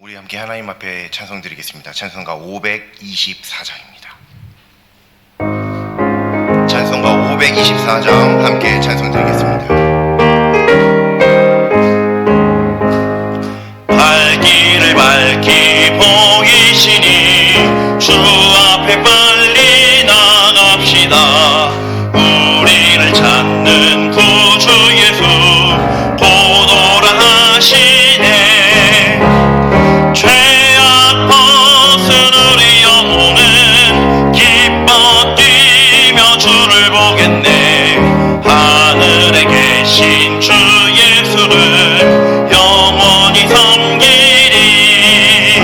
우리 함께 하나님 앞에 찬송 드리겠습니다. 찬송가 524장입니다. 찬송가 524장 함께 찬송 드리겠습니다. 갈 길을 밝히 보이시니 주 앞에 빨리 나갑시다. 우리를 찾는 구주 예수 도도라 하시네. 죄악 벗은 우리 영혼은 기뻐 뛰며 주를 보겠네. 하늘에 계신 주 예수를 영원히 섬기리.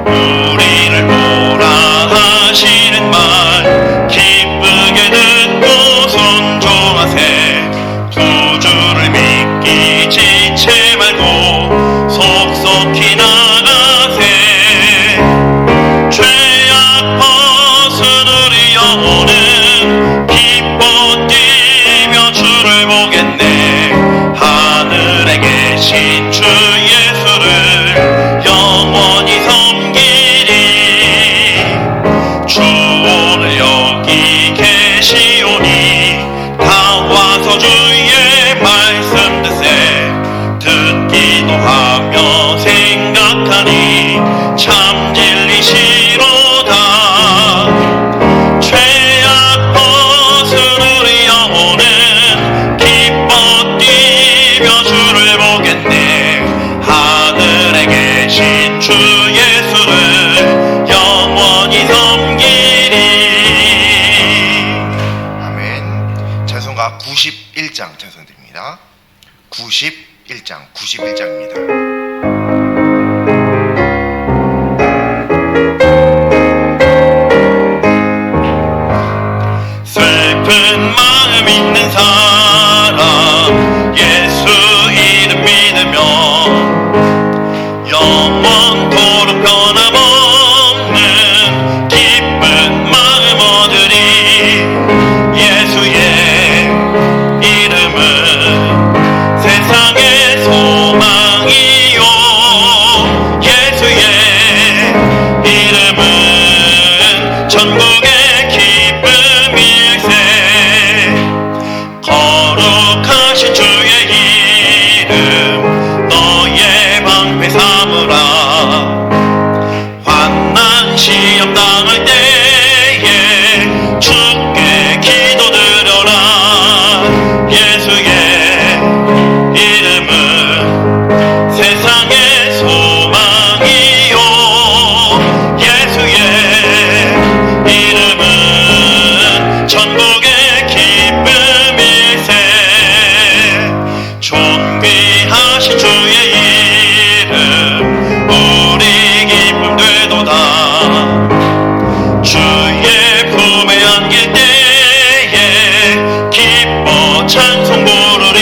우리를 보라 하시는 말 기쁘게 듣고 순종하세. 구주를 믿기 지체 말고 속속히 나가세. 죄악 벗은 우리 영혼은 기뻐 뛰며 주를 보겠네. 하늘에 계신 주 예수를 영원히 섬기리. 주 오늘 여기 계시오니 다 와서 주의 말씀 듣세. 듣기도 하며 생각하니 참 진리시로다. 죄악 벗은 우리 영혼은 기뻐 뛰며 주를 보겠네. 하늘에 계신 주 예수를 영원히 섬기리. 아멘. 찬송가 91장 찬송드립니다. 91장입니다. 슬픈 마음 있는 사람 예수 이름 믿으며 영원토록 변함없는 기쁜 마음 얻으리. 예수의 이름은 세상의 소망이요. 예수의 이름은 천국의 기쁨일세. 거룩하신 주의 이름 너의 방패 삼으라. 환난 시험 당할 때에 주께 기도드려라. 예수의 이름은 세상의 소망이요. 예수의 이름은 천국의 기쁨일세. 존귀하신 주의 이름 우리 기쁨 되도다. 주의 품에 안길 때에 기뻐 찬송 부르리.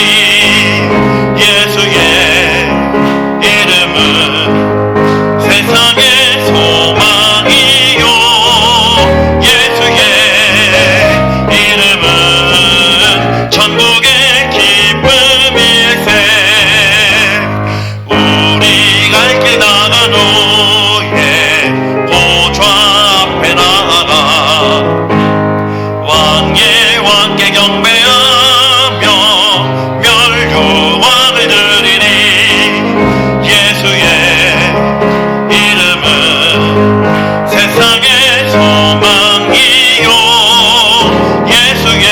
예수의 이름은 세상의 소망이요. 예수의 이름은 천국의 기쁨일세. 우리 갈 길 나간 후에 보좌 앞에 나아가 왕의 왕께 경배하며 멸류관을 드리니. 예수의 이름은 세상의 소망이요. 예수의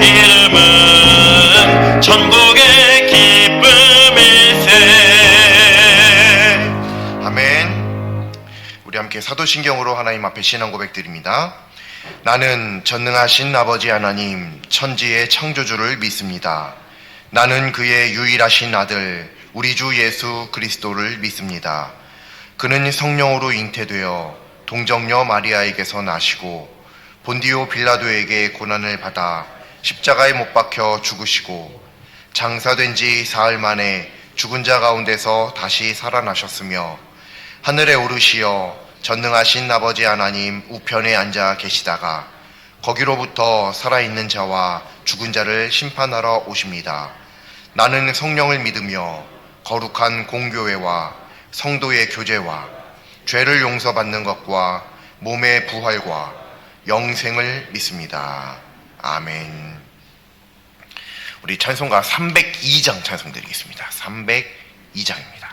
이름은 천국의 기쁨일세. 아멘. 우리 함께 사도신경으로 하나님 앞에 신앙 고백 드립니다. 나는 전능하신 아버지 하나님 천지의 창조주를 믿습니다. 나는 그의 유일하신 아들 우리 주 예수 그리스도를 믿습니다. 그는 성령으로 잉태되어 동정녀 마리아에게서 나시고 본디오 빌라도에게 고난을 받아 십자가에 못 박혀 죽으시고 장사된 지 사흘 만에 죽은 자 가운데서 다시 살아나셨으며 하늘에 오르시어 전능하신 아버지 하나님 우편에 앉아 계시다가 거기로부터 살아있는 자와 죽은 자를 심판하러 오십니다. 나는 성령을 믿으며 거룩한 공교회와 성도의 교제와 죄를 용서받는 것과 몸의 부활과 영생을 믿습니다. 아멘. 우리 찬송가 302장 찬송 드리겠습니다. 302장입니다.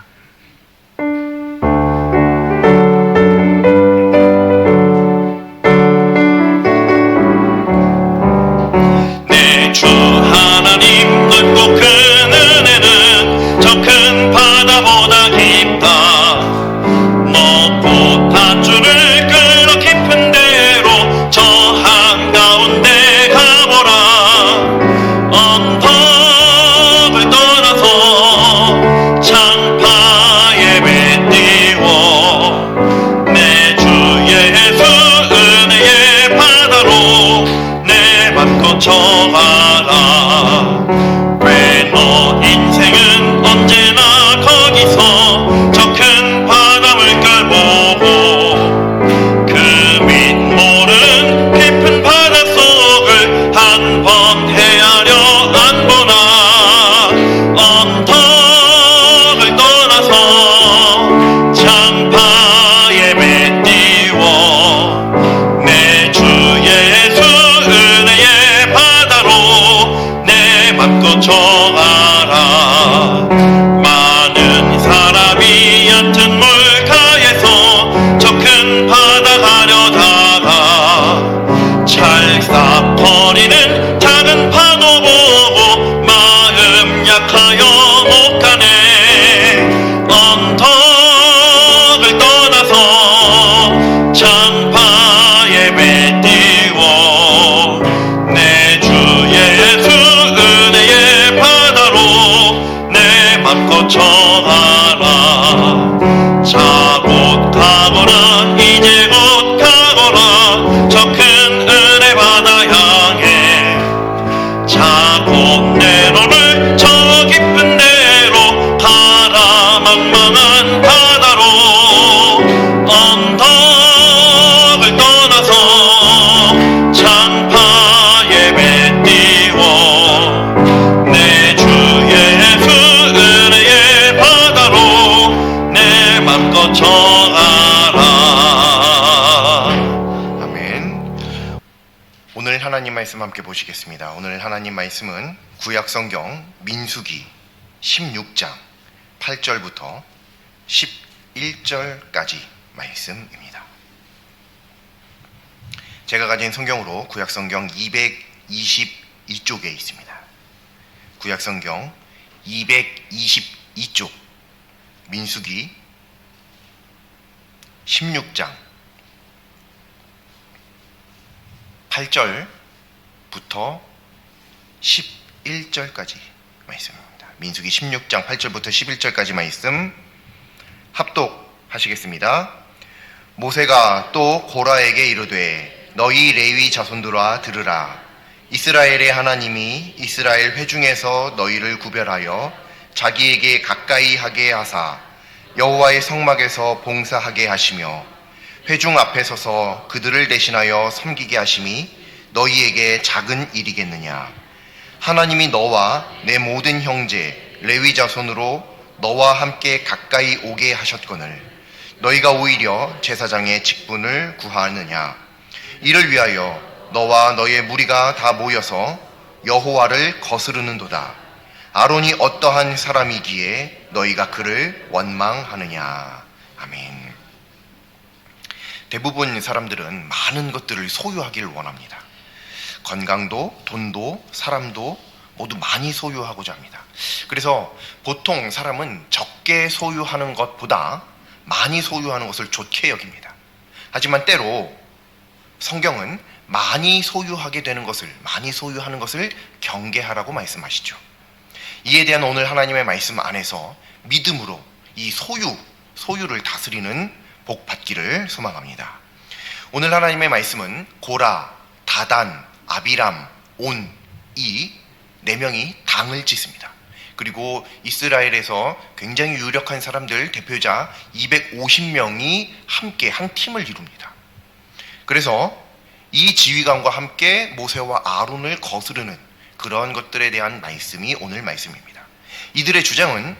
하나님 말씀 함께 보시겠습니다. 오늘 하나님 말씀은 구약성경 민수기 16장 8절부터 11절까지 말씀입니다. 제가 가진 성경으로 구약성경 222쪽에 있습니다. 구약성경 222쪽 민수기 16장 8절부터 11절까지 말씀입니다. 민수기 16장 8절부터 11절까지 말씀 합독하시겠습니다. 모세가 또 고라에게 이르되 너희 레위 자손들아 들으라. 이스라엘의 하나님이 이스라엘 회중에서 너희를 구별하여 자기에게 가까이 하게 하사 여호와의 성막에서 봉사하게 하시며 회중 앞에 서서 그들을 대신하여 섬기게 하심이 너희에게 작은 일이겠느냐. 하나님이 너와 내 모든 형제 레위 자손으로 너와 함께 가까이 오게 하셨거늘 너희가 오히려 제사장의 직분을 구하느냐. 이를 위하여 너와 너의 무리가 다 모여서 여호와를 거스르는도다. 아론이 어떠한 사람이기에 너희가 그를 원망하느냐. 아멘. 대부분 사람들은 많은 것들을 소유하기를 원합니다. 건강도, 돈도, 사람도 모두 많이 소유하고자 합니다. 그래서 보통 사람은 적게 소유하는 것보다 많이 소유하는 것을 좋게 여깁니다. 하지만 때로 성경은 많이 소유하게 되는 것을, 많이 소유하는 것을 경계하라고 말씀하시죠. 이에 대한 오늘 하나님의 말씀 안에서 믿음으로 이 소유를 다스리는 복 받기를 소망합니다. 오늘 하나님의 말씀은 고라, 다단, 아비람, 온 이 네 명이 당을 짓습니다. 그리고 이스라엘에서 굉장히 유력한 사람들 대표자 250명이 함께 한 팀을 이룹니다. 그래서 이 지휘관과 함께 모세와 아론을 거스르는 그런 것들에 대한 말씀이 오늘 말씀입니다. 이들의 주장은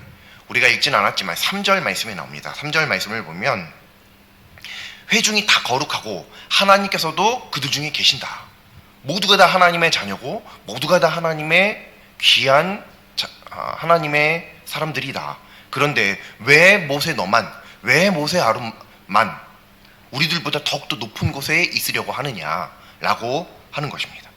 우리가 읽진 않았지만 3절 말씀에 나옵니다. 3절 말씀을 보면 회중이 다 거룩하고 하나님께서도 그들 중에 계신다. 모두가 다 하나님의 자녀고 모두가 다 하나님의 귀한 하나님의 사람들이다. 그런데 왜 모세 너만, 왜 모세 아론만 우리들보다 더욱더 높은 곳에 있으려고 하느냐라고 하는 것입니다.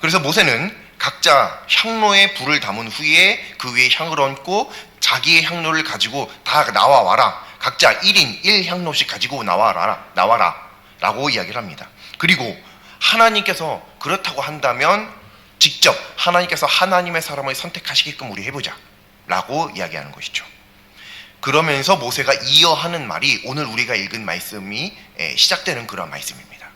그래서 모세는 각자 향로에 불을 담은 후에 그 위에 향을 얹고 자기의 향로를 가지고 다 나와와라. 각자 1인 1향로씩 가지고 나와라 라고 이야기를 합니다. 그리고 하나님께서 그렇다고 한다면 직접 하나님께서 하나님의 사람을 선택하시게끔 우리 해보자 라고 이야기하는 것이죠. 그러면서 모세가 이어 하는 말이 오늘 우리가 읽은 말씀이 시작되는 그런 말씀입니다.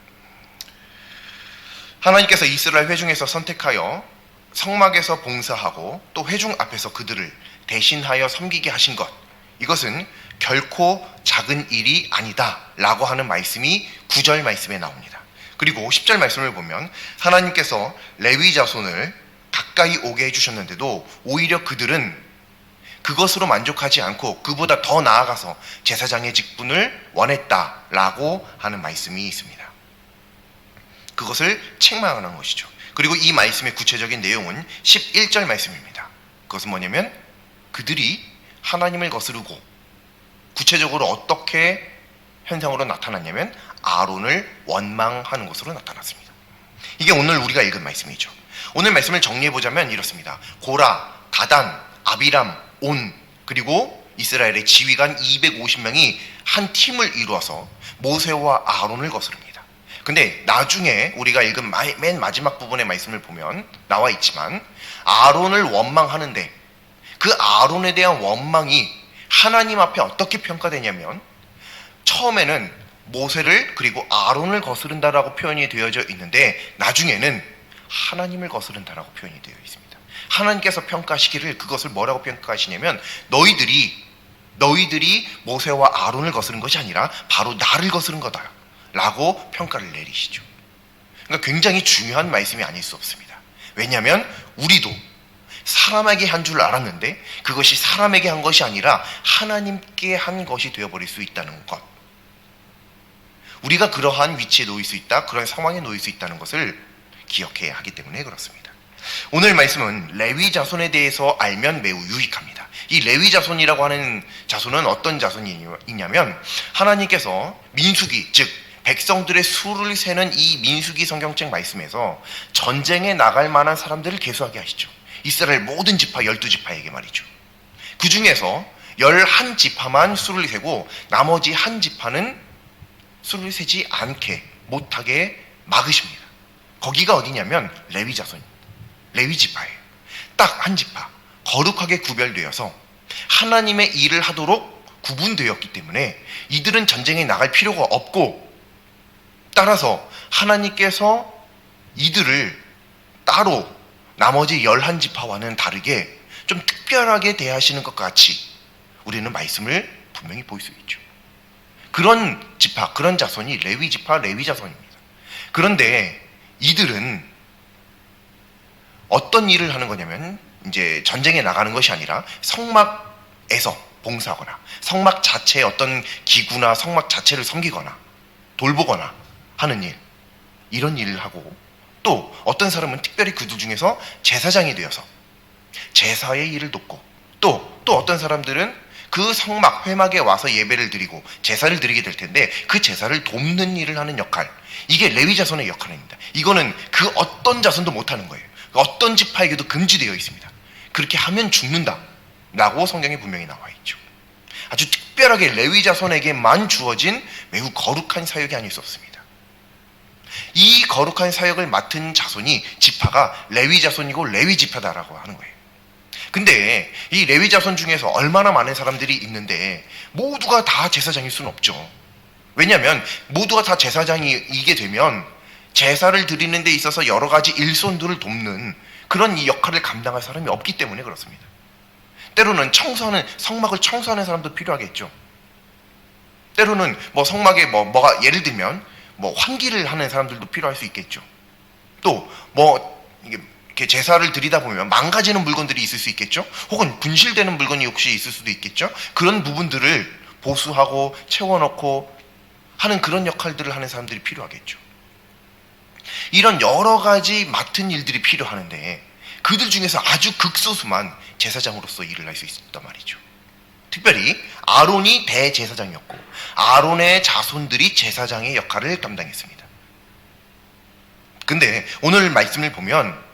하나님께서 이스라엘 회중에서 선택하여 성막에서 봉사하고 또 회중 앞에서 그들을 대신하여 섬기게 하신 것, 이것은 결코 작은 일이 아니다 라고 하는 말씀이 9절 말씀에 나옵니다. 그리고 10절 말씀을 보면 하나님께서 레위 자손을 가까이 오게 해주셨는데도 오히려 그들은 그것으로 만족하지 않고 그보다 더 나아가서 제사장의 직분을 원했다라고 하는 말씀이 있습니다. 그것을 책망하는 것이죠. 그리고 이 말씀의 구체적인 내용은 11절 말씀입니다. 그것은 뭐냐면 그들이 하나님을 거스르고 구체적으로 어떻게 현상으로 나타났냐면 아론을 원망하는 것으로 나타났습니다. 이게 오늘 우리가 읽은 말씀이죠. 오늘 말씀을 정리해보자면 이렇습니다. 고라, 다단, 아비람, 온, 그리고 이스라엘의 지휘관 250명이 한 팀을 이루어서 모세와 아론을 거스릅니다. 근데 나중에 우리가 읽은 맨 마지막 부분의 말씀을 보면 나와 있지만 아론을 원망하는데 그 아론에 대한 원망이 하나님 앞에 어떻게 평가되냐면 처음에는 모세를 그리고 아론을 거스른다라고 표현이 되어져 있는데 나중에는 하나님을 거스른다라고 표현이 되어 있습니다. 하나님께서 평가하시기를 그것을 뭐라고 평가하시냐면 너희들이 모세와 아론을 거스른 것이 아니라 바로 나를 거스른 거다 라고 평가를 내리시죠. 그러니까 굉장히 중요한 말씀이 아닐 수 없습니다. 왜냐하면 우리도 사람에게 한 줄 알았는데 그것이 사람에게 한 것이 아니라 하나님께 한 것이 되어버릴 수 있다는 것, 우리가 그러한 위치에 놓일 수 있다, 그런 상황에 놓일 수 있다는 것을 기억해야 하기 때문에 그렇습니다. 오늘 말씀은 레위 자손에 대해서 알면 매우 유익합니다. 이 레위 자손이라고 하는 자손은 어떤 자손이냐면 하나님께서 민수기, 즉 백성들의 수를 세는 이 민수기 성경책 말씀에서 전쟁에 나갈 만한 사람들을 계수하게 하시죠. 이스라엘 모든 지파 12지파에게 말이죠. 그 중에서 11지파만 수를 세고 나머지 한 지파는 수를 세지 않게 못하게 막으십니다. 거기가 어디냐면 레위 자손, 레위 지파예요. 딱 한 지파 거룩하게 구별되어서 하나님의 일을 하도록 구분되었기 때문에 이들은 전쟁에 나갈 필요가 없고, 따라서 하나님께서 이들을 따로 나머지 11지파와는 다르게 좀 특별하게 대하시는 것 같이 우리는 말씀을 분명히 볼 수 있죠. 그런 지파, 그런 자손이 레위 지파, 레위 자손입니다. 그런데 이들은 어떤 일을 하는 거냐면 이제 전쟁에 나가는 것이 아니라 성막에서 봉사하거나 성막 자체의 어떤 기구나 성막 자체를 섬기거나 돌보거나 하는 일, 이런 일을 하고, 또 어떤 사람은 특별히 그들 중에서 제사장이 되어서 제사의 일을 돕고, 또 어떤 사람들은 그 성막 회막에 와서 예배를 드리고 제사를 드리게 될 텐데 그 제사를 돕는 일을 하는 역할, 이게 레위 자손의 역할입니다. 이거는 그 어떤 자손도 못하는 거예요. 어떤 지파에게도 금지되어 있습니다. 그렇게 하면 죽는다 라고 성경에 분명히 나와 있죠. 아주 특별하게 레위 자손에게만 주어진 매우 거룩한 사역이 아닐 수 없습니다. 이 거룩한 사역을 맡은 자손이, 지파가 레위 자손이고 레위 지파다라고 하는 거예요. 근데 이 레위 자손 중에서 얼마나 많은 사람들이 있는데 모두가 다 제사장일 수는 없죠. 왜냐하면 모두가 다 제사장이게 되면 제사를 드리는 데 있어서 여러 가지 일손들을 돕는 그런 이 역할을 감당할 사람이 없기 때문에 그렇습니다. 때로는 성막을 청소하는 사람도 필요하겠죠. 때로는 뭐 성막에 뭐가 예를 들면 뭐 환기를 하는 사람들도 필요할 수 있겠죠. 또 뭐 이렇게 이렇게 제사를 드리다 보면 망가지는 물건들이 있을 수 있겠죠. 혹은 분실되는 물건이 혹시 있을 수도 있겠죠. 그런 부분들을 보수하고 채워넣고 하는 그런 역할들을 하는 사람들이 필요하겠죠. 이런 여러 가지 맡은 일들이 필요하는데 그들 중에서 아주 극소수만 제사장으로서 일을 할 수 있었단 말이죠. 특별히 아론이 대제사장이었고 아론의 자손들이 제사장의 역할을 감당했습니다. 근데 오늘 말씀을 보면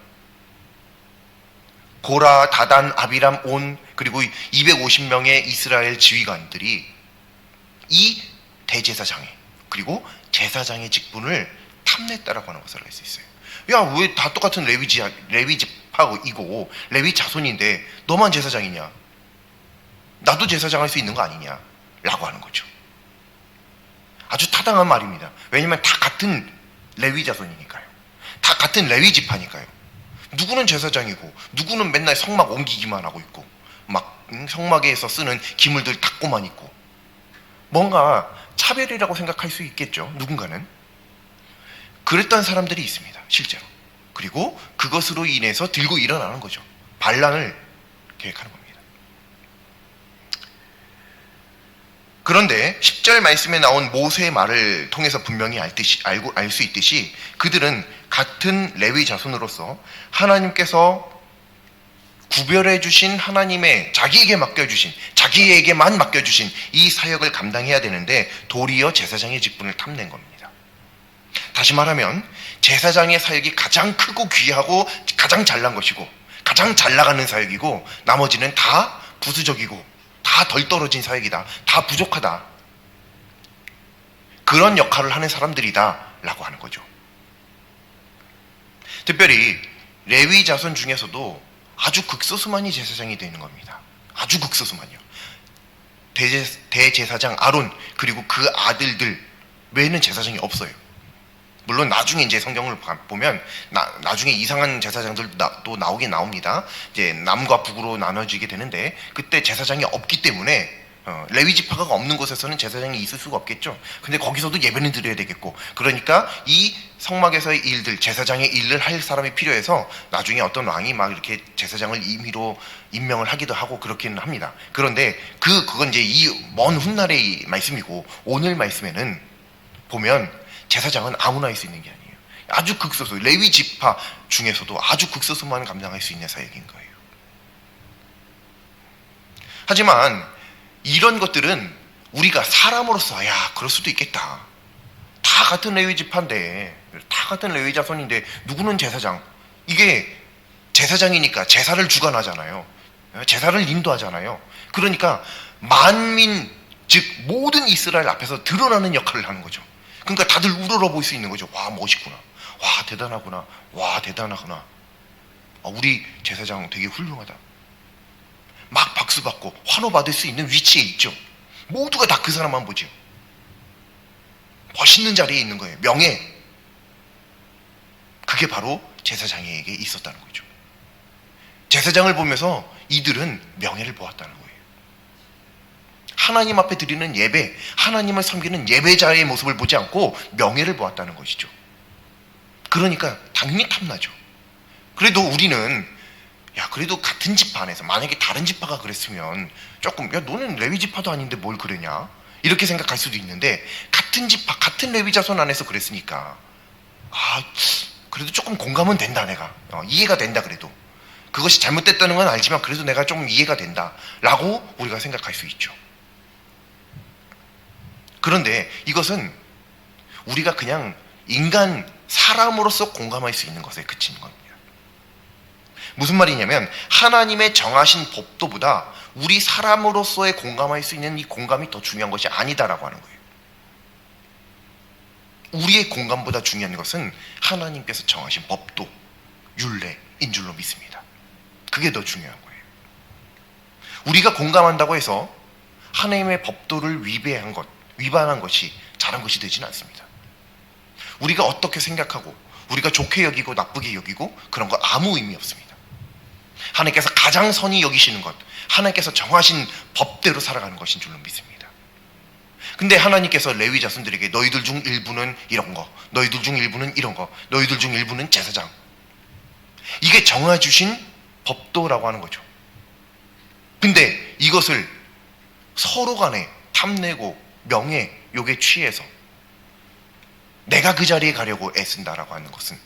고라, 다단, 아비람, 온 그리고 250명의 이스라엘 지휘관들이 이 대제사장의 그리고 제사장의 직분을 탐냈다라고 하는 것을 알 수 있어요. 야, 왜 다 똑같은 레위 지파이고 레위 자손인데 너만 제사장이냐? 나도 제사장 할 수 있는 거 아니냐? 라고 하는 거죠. 아주 타당한 말입니다. 왜냐하면 다 같은 레위 자손이니까요. 다 같은 레위 지파니까요. 누구는 제사장이고 누구는 맨날 성막 옮기기만 하고 있고 막 성막에서 쓰는 기물들 닦고만 있고 뭔가 차별이라고 생각할 수 있겠죠. 누군가는. 그랬던 사람들이 있습니다. 실제로. 그리고 그것으로 인해서 들고 일어나는 거죠. 반란을 계획하는 겁니다. 그런데 10절 말씀에 나온 모세의 말을 통해서 분명히 알 수 있듯이 그들은 같은 레위 자손으로서 하나님께서 구별해 주신 하나님의 자기에게만 맡겨주신 이 사역을 감당해야 되는데 도리어 제사장의 직분을 탐낸 겁니다. 다시 말하면 제사장의 사역이 가장 크고 귀하고 가장 잘난 것이고 가장 잘 나가는 사역이고 나머지는 다 부수적이고 다 덜 떨어진 사역이다. 다 부족하다. 그런 역할을 하는 사람들이다 라고 하는 거죠. 특별히 레위 자손 중에서도 아주 극소수만이 제사장이 되는 겁니다. 아주 극소수만요. 대제사장 아론 그리고 그 아들들 외에는 제사장이 없어요. 물론 나중에 이제 성경을 보면 나중에 이상한 제사장들도 나오긴 나옵니다. 이제 남과 북으로 나눠지게 되는데 그때 제사장이 없기 때문에 레위 지파가 없는 곳에서는 제사장이 있을 수가 없겠죠. 근데 거기서도 예배는 드려야 되겠고 그러니까 이 성막에서의 일들 제사장의 일을 할 사람이 필요해서 나중에 어떤 왕이 막 이렇게 제사장을 임의로 임명을 하기도 하고 그렇기는 합니다. 그런데 그건 이제 이 먼 훗날의 말씀이고 오늘 말씀에는 보면 제사장은 아무나 할 수 있는 게 아니에요. 아주 극소수 레위 지파 중에서도 아주 극소수만 감당할 수 있는 사역인 거예요. 하지만 이런 것들은 우리가 사람으로서 그럴 수도 있겠다. 다 같은 레위 지파인데 다 같은 레위 자손인데 누구는 제사장. 이게 제사장이니까 제사를 주관하잖아요. 제사를 인도하잖아요. 그러니까 만민 즉 모든 이스라엘 앞에서 드러나는 역할을 하는 거죠. 그러니까 다들 우러러 볼 수 있는 거죠. 와 멋있구나. 와 대단하구나. 와 대단하구나. 우리 제사장 되게 훌륭하다. 막 박수 받고 환호 받을 수 있는 위치에 있죠. 모두가 다 그 사람만 보죠. 멋있는 자리에 있는 거예요. 명예. 그게 바로 제사장에게 있었다는 거죠. 제사장을 보면서 이들은 명예를 보았다는 거예요. 하나님 앞에 드리는 예배, 하나님을 섬기는 예배자의 모습을 보지 않고 명예를 보았다는 것이죠. 그러니까 당연히 탐나죠. 그래도 우리는 그래도 같은 지파 안에서 만약에 다른 지파가 그랬으면 조금 너는 레위 지파도 아닌데 뭘 그러냐 이렇게 생각할 수도 있는데 같은 지파 같은 레위 자손 안에서 그랬으니까 그래도 조금 공감은 된다. 내가 이해가 된다. 그래도 그것이 잘못됐다는 건 알지만 그래도 내가 좀 이해가 된다 라고 우리가 생각할 수 있죠. 그런데 이것은 우리가 그냥 인간 사람으로서 공감할 수 있는 것에 그치는 겁니다. 무슨 말이냐면 하나님의 정하신 법도보다 우리 사람으로서의 공감할 수 있는 이 공감이 더 중요한 것이 아니다라고 하는 거예요. 우리의 공감보다 중요한 것은 하나님께서 정하신 법도, 율례인 줄로 믿습니다. 그게 더 중요한 거예요. 우리가 공감한다고 해서 하나님의 법도를 위반한 것이 잘한 것이 되지는 않습니다. 우리가 어떻게 생각하고 우리가 좋게 여기고 나쁘게 여기고 그런 거 아무 의미 없습니다. 하나님께서 가장 선히 여기시는 것, 하나님께서 정하신 법대로 살아가는 것인 줄로 믿습니다. 근데 하나님께서 레위 자손들에게 너희들 중 일부는 이런 거, 너희들 중 일부는 이런 거, 너희들 중 일부는 제사장 이게 정해주신 법도라고 하는 거죠. 근데 이것을 서로 간에 탐내고 명예, 욕에 취해서 내가 그 자리에 가려고 애쓴다라고 하는 것은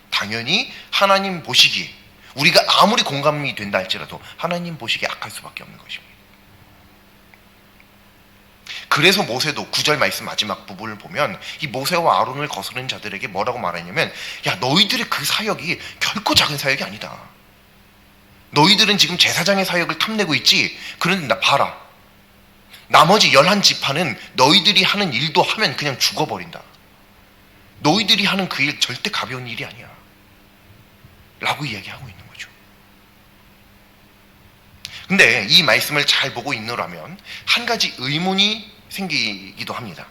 당연히 하나님 보시기에, 우리가 아무리 공감이 된다 할지라도 하나님 보시기에 악할 수밖에 없는 것입니다. 그래서 모세도 9절 말씀 마지막 부분을 보면 이 모세와 아론을 거스르는 자들에게 뭐라고 말하냐면, 야, 너희들의 그 사역이 결코 작은 사역이 아니다. 너희들은 지금 제사장의 사역을 탐내고 있지. 그런데 나 봐라, 나머지 11지파는 너희들이 하는 일도 하면 그냥 죽어버린다. 너희들이 하는 그 일 절대 가벼운 일이 아니야 라고 이야기하고 있는 거죠. 근데 이 말씀을 잘 보고 있노라면 한 가지 의문이 생기기도 합니다.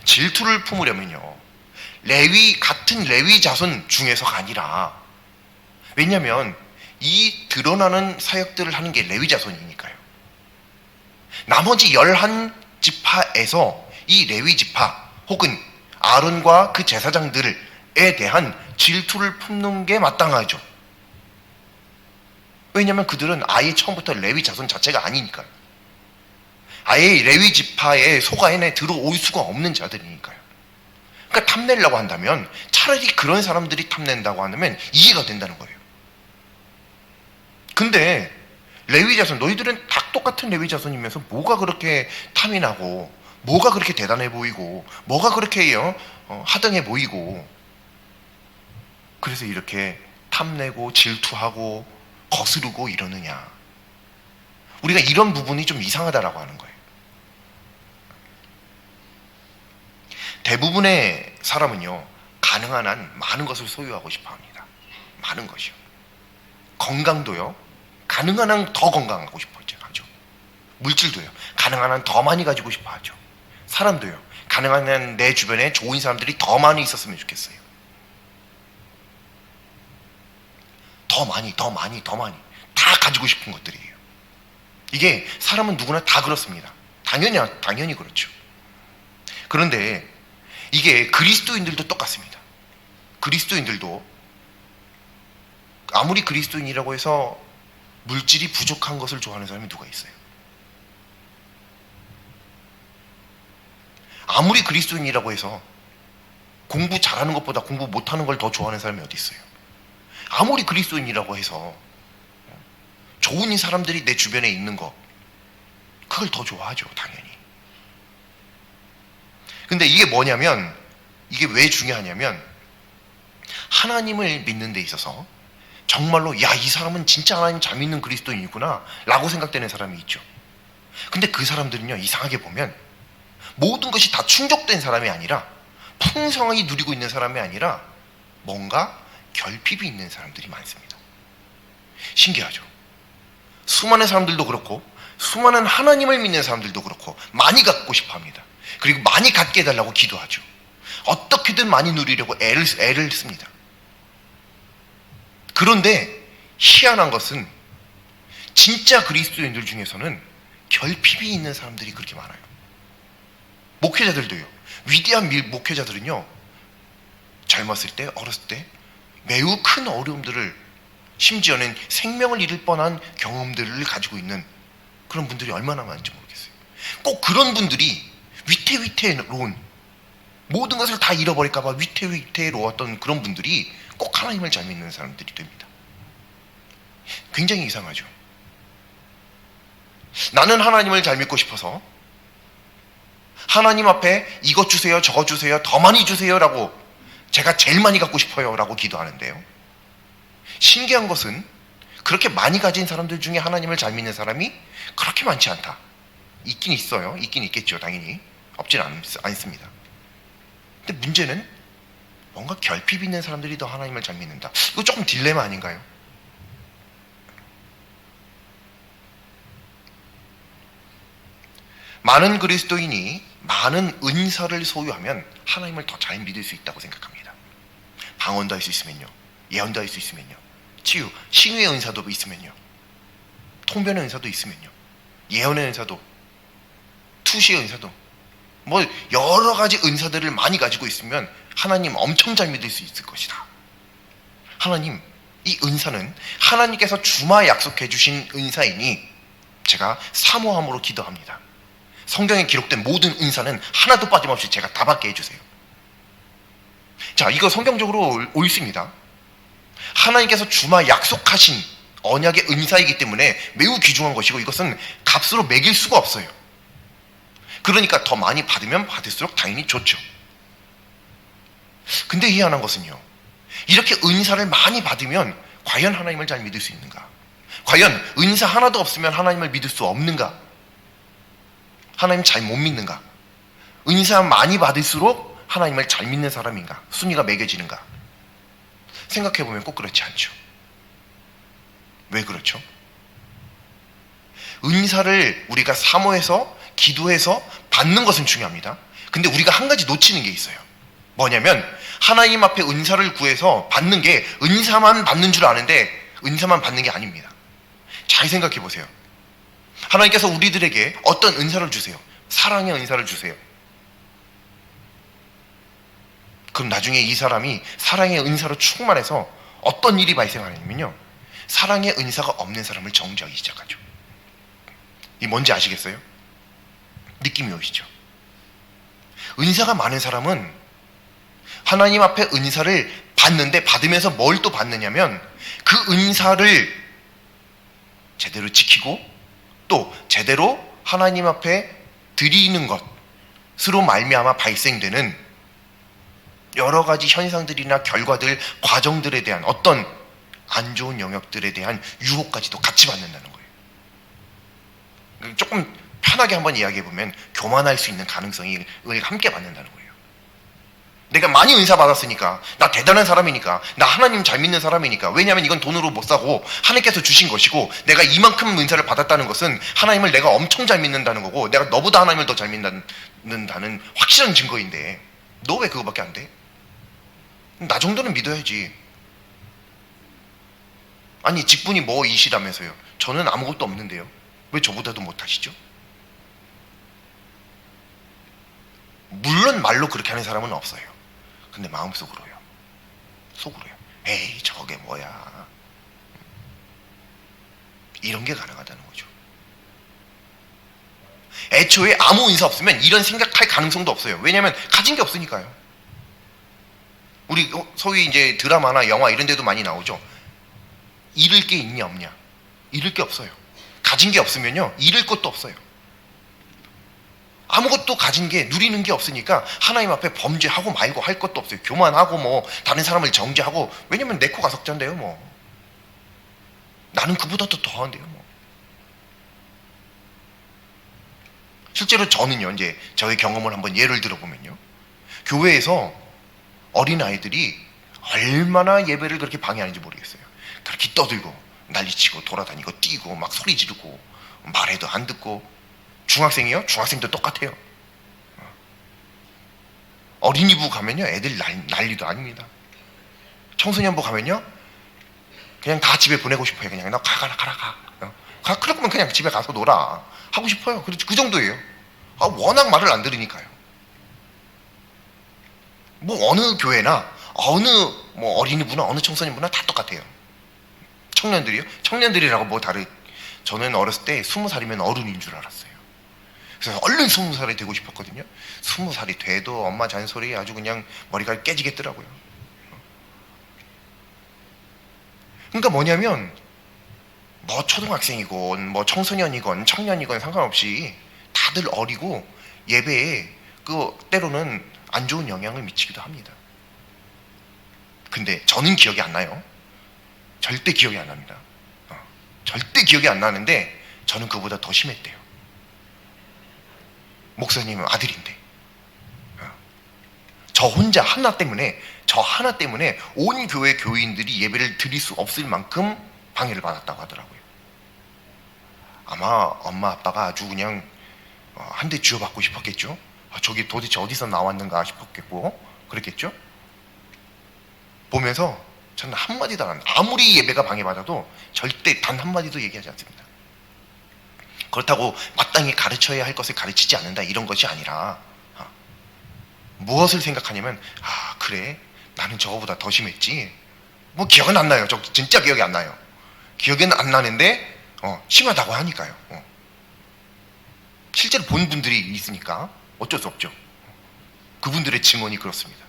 질투를 품으려면요, 같은 레위 자손 중에서가 아니라, 왜냐하면 이 드러나는 사역들을 하는 게 레위 자손이니까요. 나머지 11지파에서 이 레위 지파 혹은 아론과 그 제사장들에 대한 질투를 품는 게 마땅하죠. 왜냐하면 그들은 아예 처음부터 레위 자손 자체가 아니니까요. 아예 레위 지파의 소가에 들어올 수가 없는 자들이니까요. 그러니까 탐내려고 한다면 차라리 그런 사람들이 탐낸다고 하면 이해가 된다는 거예요. 근데 레위 자손, 너희들은 다 똑같은 레위 자손이면서 뭐가 그렇게 탐이 나고, 뭐가 그렇게 대단해 보이고, 뭐가 그렇게 하등해 보이고, 그래서 이렇게 탐내고 질투하고 거스르고 이러느냐. 우리가 이런 부분이 좀 이상하다라고 하는 거예요. 대부분의 사람은요, 가능한 한 많은 것을 소유하고 싶어 합니다. 많은 것이요. 건강도요, 가능한 한 더 건강하고 싶어 하죠. 물질도요, 가능한 한 더 많이 가지고 싶어 하죠. 사람도요, 가능한 한 내 주변에 좋은 사람들이 더 많이 있었으면 좋겠어요. 더 많이 다 가지고 싶은 것들이에요. 이게 사람은 누구나 다 그렇습니다. 당연히 그렇죠. 그런데 이게 그리스도인들도 똑같습니다. 그리스도인들도 아무리 그리스도인이라고 해서 물질이 부족한 것을 좋아하는 사람이 누가 있어요? 아무리 그리스도인이라고 해서 공부 잘하는 것보다 공부 못하는 걸 더 좋아하는 사람이 어디 있어요? 아무리 그리스도인이라고 해서 좋은 사람들이 내 주변에 있는 거, 그걸 더 좋아하죠, 당연히. 근데 이게 뭐냐면, 이게 왜 중요하냐면, 하나님을 믿는 데 있어서 정말로 야, 이 사람은 진짜 하나님 잘 믿는 그리스도인이구나 라고 생각되는 사람이 있죠. 근데 그 사람들은요, 이상하게 보면 모든 것이 다 충족된 사람이 아니라, 풍성하게 누리고 있는 사람이 아니라 뭔가 결핍이 있는 사람들이 많습니다. 신기하죠. 수많은 사람들도 그렇고 수많은 하나님을 믿는 사람들도 그렇고 많이 갖고 싶어 합니다. 그리고 많이 갖게 해달라고 기도하죠. 어떻게든 많이 누리려고 애를 씁니다. 그런데 희한한 것은 진짜 그리스도인들 중에서는 결핍이 있는 사람들이 그렇게 많아요. 목회자들도요. 위대한 목회자들은요, 젊었을 때, 어렸을 때 매우 큰 어려움들을, 심지어는 생명을 잃을 뻔한 경험들을 가지고 있는 그런 분들이 얼마나 많은지 모르겠어요. 꼭 그런 분들이 위태위태로운, 모든 것을 다 잃어버릴까 봐 위태위태로웠던 그런 분들이 꼭 하나님을 잘 믿는 사람들이 됩니다. 굉장히 이상하죠. 나는 하나님을 잘 믿고 싶어서 하나님 앞에 이것 주세요, 저것 주세요, 더 많이 주세요 라고, 제가 제일 많이 갖고 싶어요 라고 기도하는데요, 신기한 것은 그렇게 많이 가진 사람들 중에 하나님을 잘 믿는 사람이 그렇게 많지 않다. 있긴 있어요. 있긴 있겠죠. 당연히 없진 않습니다. 근데 문제는 뭔가 결핍 있는 사람들이 더 하나님을 잘 믿는다. 이거 조금 딜레마 아닌가요? 많은 그리스도인이 많은 은사를 소유하면 하나님을 더 잘 믿을 수 있다고 생각합니다. 방언도 할 수 있으면요, 예언도 할 수 있으면요, 치유, 칭의의 은사도 있으면요, 통변의 은사도 있으면요, 예언의 은사도, 투시의 은사도, 뭐 여러 가지 은사들을 많이 가지고 있으면 하나님 엄청 잘 믿을 수 있을 것이다. 하나님 이 은사는 하나님께서 주마 약속해 주신 은사이니 제가 사모함으로 기도합니다. 성경에 기록된 모든 은사는 하나도 빠짐없이 제가 다 받게 해주세요. 자, 이거 성경적으로 옳습니다. 하나님께서 주마 약속하신 언약의 은사이기 때문에 매우 귀중한 것이고 이것은 값으로 매길 수가 없어요. 그러니까 더 많이 받으면 받을수록 당연히 좋죠. 근데 희한한 것은요, 이렇게 은사를 많이 받으면 과연 하나님을 잘 믿을 수 있는가? 과연 은사 하나도 없으면 하나님을 믿을 수 없는가? 하나님 잘 못 믿는가? 은사 많이 받을수록 하나님을 잘 믿는 사람인가? 순위가 매겨지는가? 생각해보면 꼭 그렇지 않죠. 왜 그렇죠? 은사를 우리가 사모해서 기도해서 받는 것은 중요합니다. 근데 우리가 한 가지 놓치는 게 있어요. 뭐냐면 하나님 앞에 은사를 구해서 받는 게 은사만 받는 줄 아는데 은사만 받는 게 아닙니다. 잘 생각해 보세요. 하나님께서 우리들에게 어떤 은사를 주세요? 사랑의 은사를 주세요. 그럼 나중에 이 사람이 사랑의 은사로 충만해서 어떤 일이 발생하냐면요, 사랑의 은사가 없는 사람을 정죄하기 시작하죠. 이 뭔지 아시겠어요? 느낌이 오시죠? 은사가 많은 사람은 하나님 앞에 은사를 받는데 받으면서 뭘 또 받느냐면 그 은사를 제대로 지키고 또 제대로 하나님 앞에 드리는 것으로 말미암아 발생되는 여러 가지 현상들이나 결과들, 과정들에 대한 어떤 안 좋은 영역들에 대한 유혹까지도 같이 받는다는 거예요. 조금 편하게 한번 이야기해보면 교만할 수 있는 가능성이 함께 받는다는 거예요. 내가 많이 은사 받았으니까, 나 대단한 사람이니까, 나 하나님 잘 믿는 사람이니까. 왜냐하면 이건 돈으로 못 사고 하나님께서 주신 것이고, 내가 이만큼 은사를 받았다는 것은 하나님을 내가 엄청 잘 믿는다는 거고, 내가 너보다 하나님을 더 잘 믿는다는 확실한 증거인데 너 왜 그거밖에 안 돼? 나 정도는 믿어야지. 아니, 직분이 뭐이시라면서요? 저는 아무것도 없는데요. 왜 저보다도 못하시죠? 물론 말로 그렇게 하는 사람은 없어요. 근데 마음속으로요. 속으로요. 에이, 저게 뭐야. 이런 게 가능하다는 거죠. 애초에 아무 은사 없으면 이런 생각할 가능성도 없어요. 왜냐하면 가진 게 없으니까요. 우리 소위 이제 드라마나 영화 이런 데도 많이 나오죠. 잃을 게 있냐 없냐. 잃을 게 없어요. 가진 게 없으면요, 잃을 것도 없어요. 아무것도 가진 게, 누리는 게 없으니까 하나님 앞에 범죄하고 말고 할 것도 없어요. 교만하고 뭐 다른 사람을 정죄하고. 왜냐면 내 코가 석잔데요. 뭐 나는 그보다도 더한데요. 뭐 실제로 저는요, 이제 저의 경험을 한번 예를 들어보면요, 교회에서 어린아이들이 얼마나 예배를 그렇게 방해하는지 모르겠어요. 그렇게 떠들고 난리치고 돌아다니고 뛰고 막 소리 지르고 말해도 안 듣고. 중학생이요? 중학생도 똑같아요. 어린이부 가면요, 애들 난리도 아닙니다. 청소년부 가면요, 그냥 다 집에 보내고 싶어요. 그냥 너 가라. 그러면 그냥 집에 가서 놀아 하고 싶어요. 그 정도예요. 워낙 말을 안 들으니까요. 뭐 어느 교회나 어느 뭐 어린이부나 어느 청소년부나 다 똑같아요. 청년들이요? 청년들이라고 뭐 저는 어렸을 때 20살이면 어른인 줄 알았어요. 그래서 얼른 20살이 되고 싶었거든요. 20살이 돼도 엄마 잔소리 아주 그냥 머리가 깨지겠더라고요. 그러니까 뭐냐면 뭐 초등학생이건 뭐 청소년이건 청년이건 상관없이 다들 어리고 예배에 때로는 안 좋은 영향을 미치기도 합니다. 근데 저는 기억이 안 나요. 절대 기억이 안 납니다. 절대 기억이 안 나는데 저는 그보다 더 심했대요. 목사님은 아들인데 저 하나 때문에 온 교회 교인들이 예배를 드릴 수 없을 만큼 방해를 받았다고 하더라고요. 아마 엄마 아빠가 아주 그냥 한 대 쥐어받고 싶었겠죠. 저게 도대체 어디서 나왔는가 싶었겠고 그랬겠죠. 보면서 저는 한마디도 안 합니다. 아무리 예배가 방해받아도 절대 단 한마디도 얘기하지 않습니다. 그렇다고 마땅히 가르쳐야 할 것을 가르치지 않는다 이런 것이 아니라 무엇을 생각하냐면 그래, 나는 저거보다 더 심했지. 뭐 기억은 안 나요. 저 진짜 기억이 안 나요. 기억은 안 나는데 심하다고 하니까요. 실제로 본 분들이 있으니까 어쩔 수 없죠. 그분들의 증언이 그렇습니다.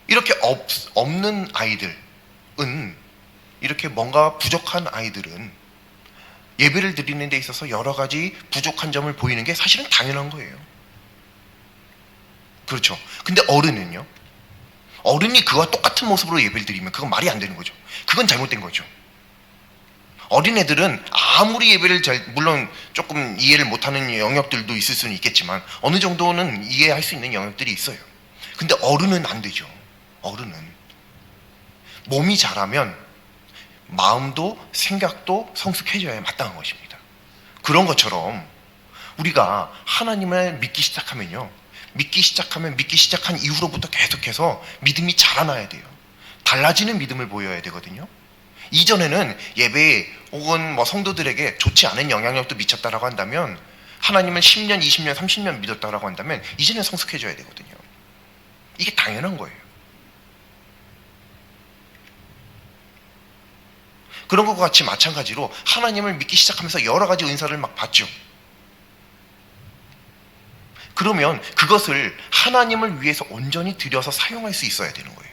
이렇게 없는 아이들은, 이렇게 뭔가 부족한 아이들은 예배를 드리는 데 있어서 여러 가지 부족한 점을 보이는 게 사실은 당연한 거예요. 그렇죠. 근데 어른은요? 어른이 그와 똑같은 모습으로 예배를 드리면 그건 말이 안 되는 거죠. 그건 잘못된 거죠. 어린애들은 아무리 예배를 물론 조금 이해를 못하는 영역들도 있을 수는 있겠지만 어느 정도는 이해할 수 있는 영역들이 있어요. 근데 어른은 안 되죠. 어른은 몸이 자라면 마음도 생각도 성숙해져야 마땅한 것입니다. 그런 것처럼 우리가 하나님을 믿기 시작하면요, 믿기 시작한 이후로부터 계속해서 믿음이 자라나야 돼요. 달라지는 믿음을 보여야 되거든요. 이전에는 예배 혹은 성도들에게 좋지 않은 영향력도 미쳤다라고 한다면, 하나님은 10년, 20년, 30년 믿었다라고 한다면 이제는 성숙해져야 되거든요. 이게 당연한 거예요. 그런 것과 같이 마찬가지로 하나님을 믿기 시작하면서 여러 가지 은사를 막 받죠. 그러면 그것을 하나님을 위해서 온전히 들여서 사용할 수 있어야 되는 거예요.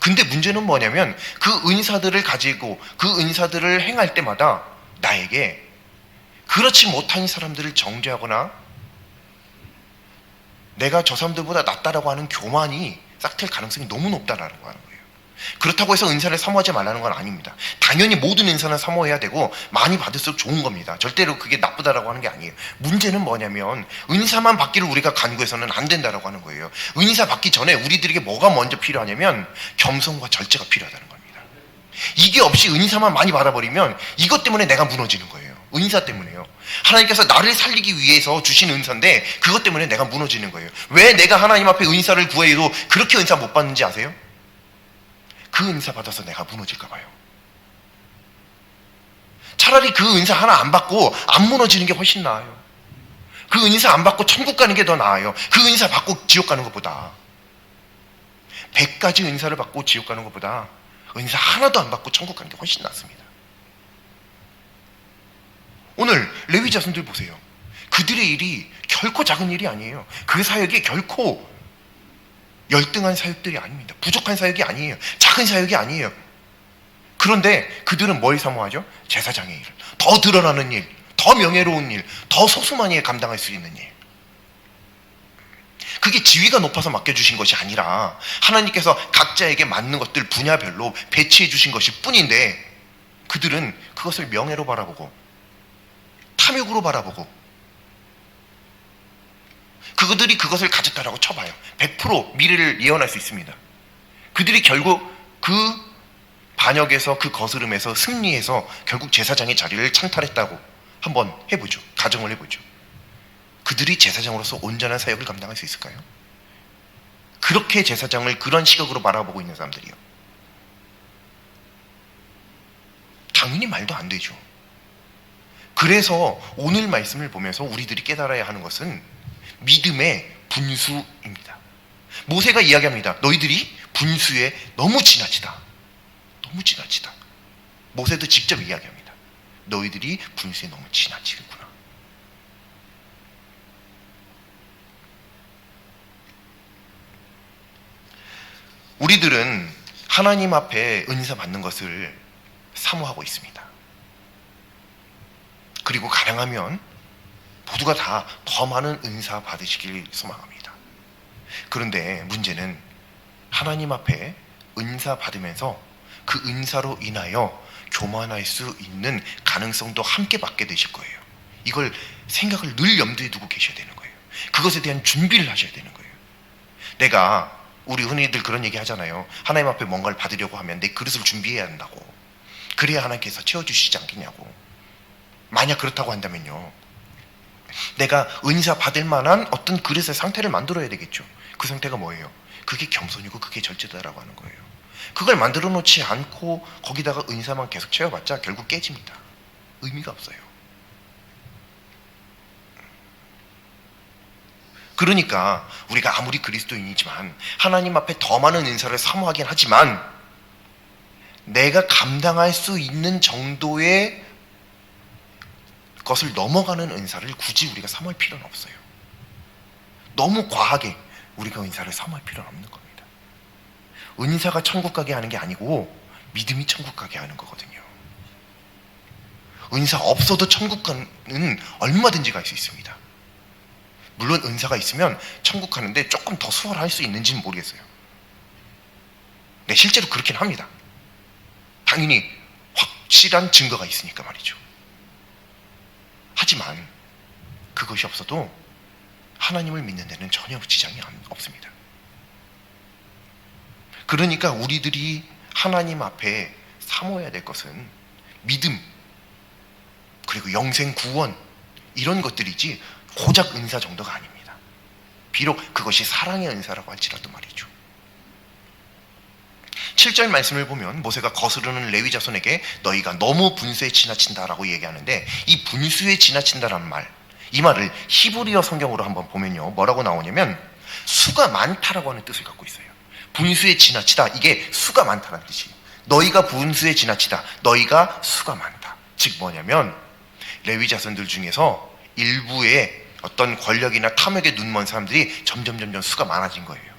근데 문제는 뭐냐면 그 은사들을 가지고 그 은사들을 행할 때마다 나에게 그렇지 못한 사람들을 정죄하거나 내가 저 사람들보다 낫다라고 하는 교만이 싹틀 가능성이 너무 높다라는 거 하는 거예요. 그렇다고 해서 은사를 사모하지 말라는 건 아닙니다. 당연히 모든 은사는 사모해야 되고 많이 받을수록 좋은 겁니다. 절대로 그게 나쁘다라고 하는 게 아니에요. 문제는 뭐냐면 은사만 받기를 우리가 간구해서는 안 된다라고 하는 거예요. 은사 받기 전에 우리들에게 뭐가 먼저 필요하냐면 겸손과 절제가 필요하다는 겁니다. 이게 없이 은사만 많이 받아버리면 이것 때문에 내가 무너지는 거예요. 은사 때문에요. 하나님께서 나를 살리기 위해서 주신 은사인데 그것 때문에 내가 무너지는 거예요. 왜 내가 하나님 앞에 은사를 구해도 그렇게 은사 못 받는지 아세요? 그 은사 받아서 내가 무너질까 봐요. 차라리 그 은사 하나 안 받고 안 무너지는 게 훨씬 나아요. 그 은사 안 받고 천국 가는 게 더 나아요. 그 은사 받고 지옥 가는 것보다. 100가지 은사를 받고 지옥 가는 것보다 은사 하나도 안 받고 천국 가는 게 훨씬 낫습니다. 오늘 레위 자손들 보세요. 그들의 일이 결코 작은 일이 아니에요. 그 사역이 결코 열등한 사역들이 아닙니다. 부족한 사역이 아니에요. 작은 사역이 아니에요. 그런데 그들은 뭘 사모하죠? 제사장의 일, 더 드러나는 일, 더 명예로운 일, 더 소수만 감당할 수 있는 일. 그게 지위가 높아서 맡겨주신 것이 아니라 하나님께서 각자에게 맞는 것들 분야별로 배치해 주신 것일 뿐인데 그들은 그것을 명예로 바라보고 탐욕으로 바라보고 그들이 그것을 가졌다라고 쳐봐요. 100% 미래를 예언할 수 있습니다. 그들이 결국 그 반역에서 그 거스름에서 승리해서 결국 제사장의 자리를 창탈했다고 한번 해보죠. 가정을 해보죠. 그들이 제사장으로서 온전한 사역을 감당할 수 있을까요? 그렇게 제사장을 그런 시각으로 바라보고 있는 사람들이요. 당연히 말도 안 되죠. 그래서 오늘 말씀을 보면서 우리들이 깨달아야 하는 것은 믿음의 분수입니다. 모세가 이야기합니다. 너희들이 분수에 너무 지나치다. 너무 지나치다. 모세도 직접 이야기합니다. 너희들이 분수에 너무 지나치겠구나. 우리들은 하나님 앞에 은사 받는 것을 사모하고 있습니다. 그리고 가능하면 모두가 다 더 많은 은사 받으시길 소망합니다. 그런데 문제는 하나님 앞에 은사 받으면서 그 은사로 인하여 교만할 수 있는 가능성도 함께 받게 되실 거예요. 이걸 생각을 늘 염두에 두고 계셔야 되는 거예요. 그것에 대한 준비를 하셔야 되는 거예요. 우리 흔히들 그런 얘기 하잖아요. 하나님 앞에 뭔가를 받으려고 하면 내 그릇을 준비해야 한다고. 그래야 하나님께서 채워주시지 않겠냐고. 만약 그렇다고 한다면요, 내가 은사 받을 만한 어떤 그릇의 상태를 만들어야 되겠죠. 그 상태가 뭐예요? 그게 겸손이고 그게 절제다라고 하는 거예요. 그걸 만들어 놓지 않고 거기다가 은사만 계속 채워봤자 결국 깨집니다. 의미가 없어요. 그러니까 우리가 아무리 그리스도인이지만 하나님 앞에 더 많은 은사를 사모하긴 하지만 내가 감당할 수 있는 정도의 것을 넘어가는 은사를 굳이 우리가 사모할 필요는 없어요. 너무 과하게 우리가 은사를 사모할 필요는 없는 겁니다. 은사가 천국 가게 하는 게 아니고 믿음이 천국 가게 하는 거거든요. 은사 없어도 천국 가는 얼마든지 갈 수 있습니다. 물론 은사가 있으면 천국 가는데 조금 더 수월할 수 있는지는 모르겠어요. 네, 실제로 그렇긴 합니다. 당연히 확실한 증거가 있으니까 말이죠. 하지만 그것이 없어도 하나님을 믿는 데는 전혀 지장이 없습니다. 그러니까 우리들이 하나님 앞에 사모해야 될 것은 믿음, 그리고 영생 구원, 이런 것들이지 고작 은사 정도가 아닙니다. 비록 그것이 사랑의 은사라고 할지라도 말이죠. 7절 말씀을 보면 모세가 거스르는 레위 자손에게 너희가 너무 분수에 지나친다라고 얘기하는데, 이 분수에 지나친다라는 말, 이 말을 히브리어 성경으로 한번 보면요, 뭐라고 나오냐면 수가 많다라고 하는 뜻을 갖고 있어요. 분수에 지나치다, 이게 수가 많다는 뜻이에요. 너희가 분수에 지나치다, 너희가 수가 많다. 즉 뭐냐면 레위 자손들 중에서 일부의 어떤 권력이나 탐욕에 눈먼 사람들이 점점 수가 많아진 거예요.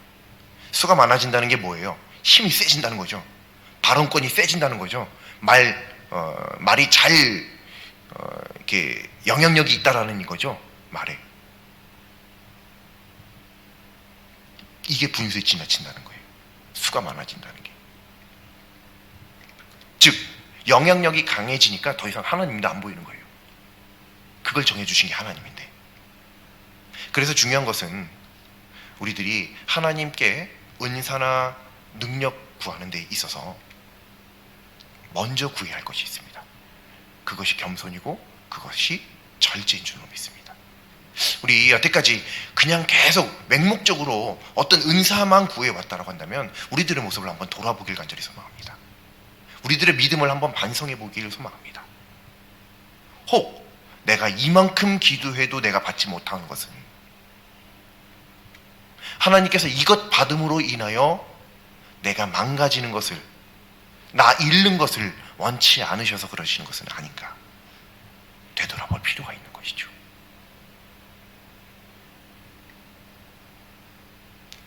수가 많아진다는 게 뭐예요? 힘이 세진다는 거죠. 발언권이 세진다는 거죠. 말이 잘 이렇게 영향력이 있다라는 이거죠. 말에. 이게 분수에 지나친다는 거예요. 수가 많아진다는 게. 즉 영향력이 강해지니까 더 이상 하나님도 안 보이는 거예요. 그걸 정해주신 게 하나님인데. 그래서 중요한 것은 우리들이 하나님께 은사나 능력 구하는 데 있어서 먼저 구해야 할 것이 있습니다. 그것이 겸손이고 그것이 절제인 줄로 믿습니다. 우리 여태까지 그냥 계속 맹목적으로 어떤 은사만 구해왔다라고 한다면 우리들의 모습을 한번 돌아보길 간절히 소망합니다. 우리들의 믿음을 한번 반성해 보기를 소망합니다. 혹 내가 이만큼 기도해도 내가 받지 못하는 것은 하나님께서 이것 받음으로 인하여 내가 망가지는 것을, 나 잃는 것을 원치 않으셔서 그러시는 것은 아닌가, 되돌아볼 필요가 있는 것이죠.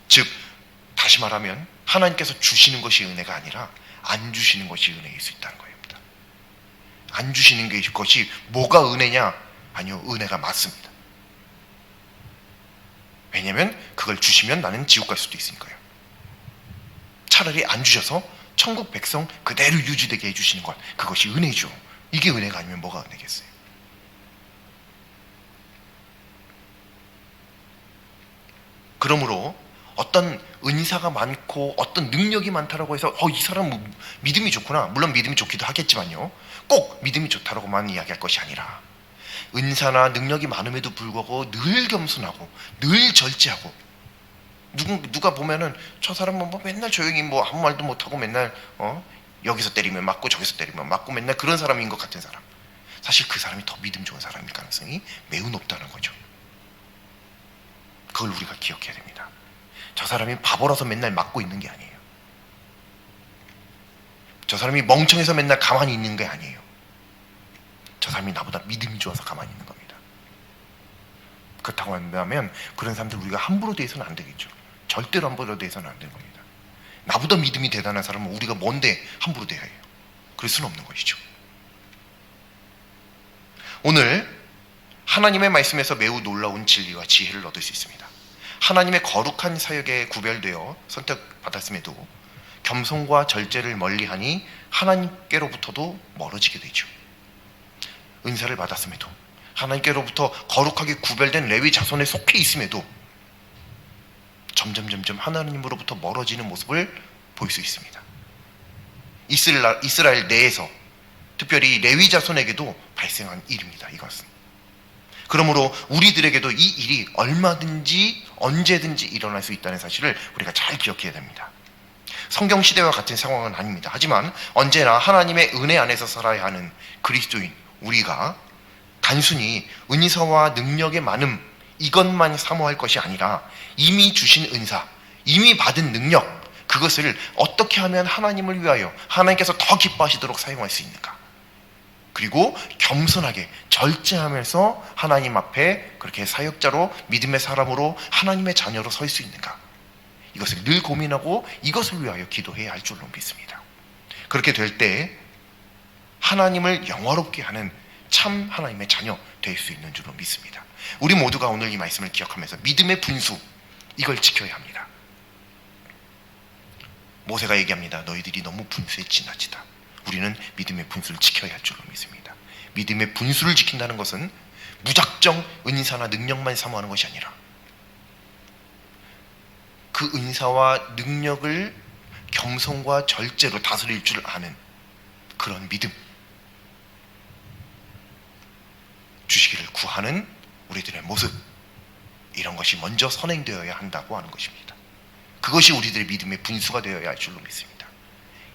즉 다시 말하면 하나님께서 주시는 것이 은혜가 아니라 안 주시는 것이 은혜일 수 있다는 겁니다. 안 주시는 것이 뭐가 은혜냐? 아니요, 은혜가 맞습니다. 왜냐하면 그걸 주시면 나는 지옥 갈 수도 있으니까요. 차라리 안 주셔서 천국 백성 그대로 유지되게 해주시는 것, 그것이 은혜죠. 이게 은혜가 아니면 뭐가 은혜겠어요? 그러므로 어떤 은사가 많고 어떤 능력이 많다라고 해서 이 사람은 믿음이 좋구나, 물론 믿음이 좋기도 하겠지만요, 꼭 믿음이 좋다라고만 이야기할 것이 아니라 은사나 능력이 많음에도 불구하고 늘 겸손하고 늘 절제하고, 누가 보면은 저 사람은 뭐 맨날 조용히 뭐 아무 말도 못하고 맨날 여기서 때리면 맞고 저기서 때리면 맞고 맨날 그런 사람인 것 같은 사람, 사실 그 사람이 더 믿음 좋은 사람일 가능성이 매우 높다는 거죠. 그걸 우리가 기억해야 됩니다. 저 사람이 바보라서 맨날 맞고 있는 게 아니에요. 저 사람이 멍청해서 맨날 가만히 있는 게 아니에요. 저 사람이 나보다 믿음이 좋아서 가만히 있는 겁니다. 그렇다고 한다면 그런 사람들 우리가 함부로 대해서는 안 되겠죠. 절대로 함부로 대해서는 안 되는 겁니다. 나보다 믿음이 대단한 사람은 우리가 뭔데 함부로 대해야 해요? 그럴 수는 없는 것이죠. 오늘 하나님의 말씀에서 매우 놀라운 진리와 지혜를 얻을 수 있습니다. 하나님의 거룩한 사역에 구별되어 선택받았음에도 겸손과 절제를 멀리하니 하나님께로부터도 멀어지게 되죠. 은사를 받았음에도, 하나님께로부터 거룩하게 구별된 레위 자손에 속해 있음에도 점점 하나님으로부터 멀어지는 모습을 볼 수 있습니다. 이스라엘 내에서 특별히 레위 자손에게도 발생한 일입니다. 이것은. 그러므로 우리들에게도 이 일이 얼마든지 언제든지 일어날 수 있다는 사실을 우리가 잘 기억해야 됩니다. 성경 시대와 같은 상황은 아닙니다. 하지만 언제나 하나님의 은혜 안에서 살아야 하는 그리스도인 우리가 단순히 은사와 능력의 많음, 이것만 사모할 것이 아니라 이미 주신 은사, 이미 받은 능력, 그것을 어떻게 하면 하나님을 위하여 하나님께서 더 기뻐하시도록 사용할 수 있는가. 그리고 겸손하게 절제하면서 하나님 앞에 그렇게 사역자로, 믿음의 사람으로, 하나님의 자녀로 설 수 있는가. 이것을 늘 고민하고 이것을 위하여 기도해야 할 줄로 믿습니다. 그렇게 될 때 하나님을 영화롭게 하는 참 하나님의 자녀 될 수 있는 줄로 믿습니다. 우리 모두가 오늘 이 말씀을 기억하면서 믿음의 분수, 이걸 지켜야 합니다. 모세가 얘기합니다. 너희들이 너무 분수에 지나치다. 우리는 믿음의 분수를 지켜야 할 줄로 믿습니다. 믿음의 분수를 지킨다는 것은 무작정 은사나 능력만 사모하는 것이 아니라 그 은사와 능력을 겸손과 절제로 다스릴 줄 아는 그런 믿음, 주시기를 구하는 우리들의 모습, 이런 것이 먼저 선행되어야 한다고 하는 것입니다. 그것이 우리들의 믿음의 분수가 되어야 할 줄로 믿습니다.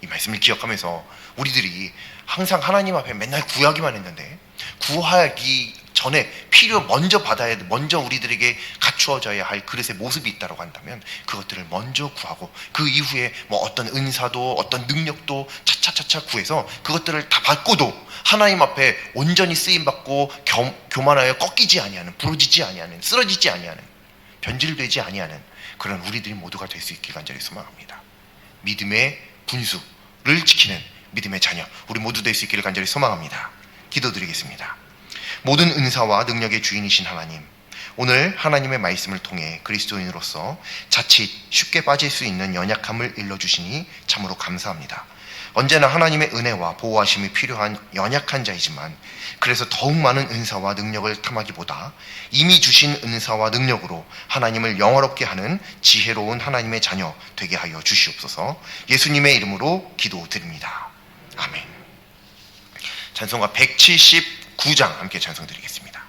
이 말씀을 기억하면서 우리들이 항상 하나님 앞에 맨날 구하기만 했는데, 구하기 전에 필요 먼저 받아야 돼, 먼저 우리들에게 갖추어져야 할 그릇의 모습이 있다고 한다면 그것들을 먼저 구하고 그 이후에 뭐 어떤 은사도 어떤 능력도 차차차차 구해서 그것들을 다 받고도 하나님 앞에 온전히 쓰임받고 교만하여 꺾이지 아니하는, 부러지지 아니하는, 쓰러지지 아니하는, 변질되지 아니하는 그런 우리들이 모두가 될 수 있길 간절히 소망합니다. 믿음의 분수를 지키는 믿음의 자녀, 우리 모두 될 수 있기를 간절히 소망합니다. 기도드리겠습니다. 모든 은사와 능력의 주인이신 하나님, 오늘 하나님의 말씀을 통해 그리스도인으로서 자칫 쉽게 빠질 수 있는 연약함을 일러주시니 참으로 감사합니다. 언제나 하나님의 은혜와 보호하심이 필요한 연약한 자이지만, 그래서 더욱 많은 은사와 능력을 탐하기보다 이미 주신 은사와 능력으로 하나님을 영화롭게 하는 지혜로운 하나님의 자녀 되게 하여 주시옵소서. 예수님의 이름으로 기도드립니다. 아멘. 찬송가 179장 함께 찬송드리겠습니다.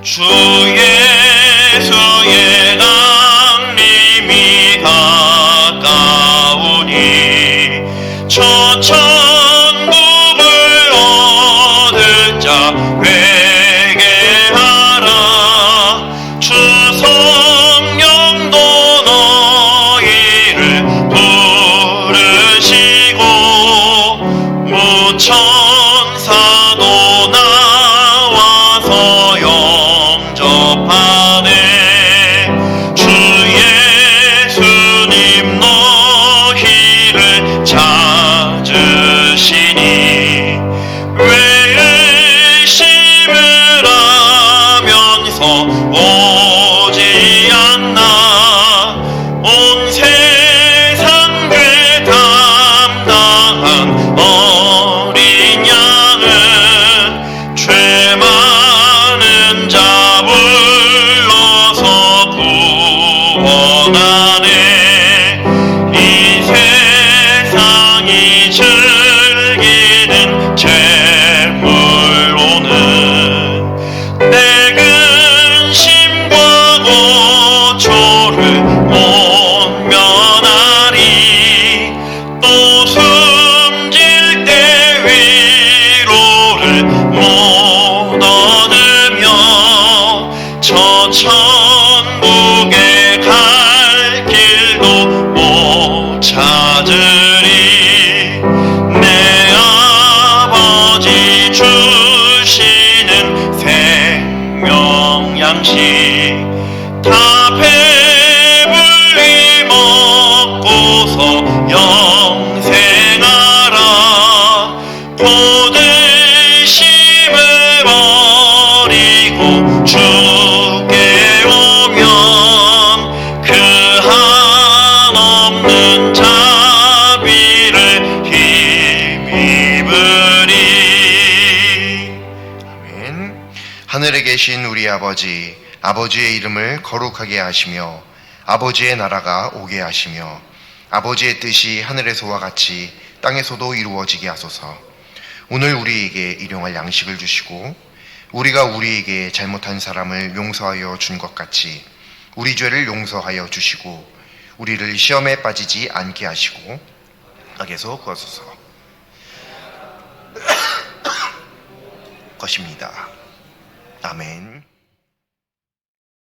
주 예수의 강림이 가까우니 저 천국을 얻을 자 회개하라. 주 성령도 너희를 부르시고 무천사도 나와서 영접하네. 주 예수님 너희를 찾으시니 왜 의심을 하면서 오지 않나. 온 세상 죄 담당한 어린 양은 죄 많은 자 불러서 구원하네. 이 세상이 즐기는 재물로는 내 근심과 고초를 못 면하리. 또 숨질 때 위로를 못 얻으며 저 천국에 갈 길도 못 찾으리. 내 아버지 주시는 생명 양식 다 배불리 먹고서 영생하라. 곧 의심을 버리고 주께 오면 그 한없는 자비를 힘입으리. 아멘. 하늘에 계신 우리 아버지, 아버지의 이름을 거룩하게 하시며 아버지의 나라가 오게 하시며 아버지의 뜻이 하늘에서와 같이 땅에서도 이루어지게 하소서. 오늘 우리에게 일용할 양식을 주시고 우리가 우리에게 잘못한 사람을 용서하여 준 것 같이 우리 죄를 용서하여 주시고 우리를 시험에 빠지지 않게 하시고 악에서 구하소서. 것입니다. 아멘.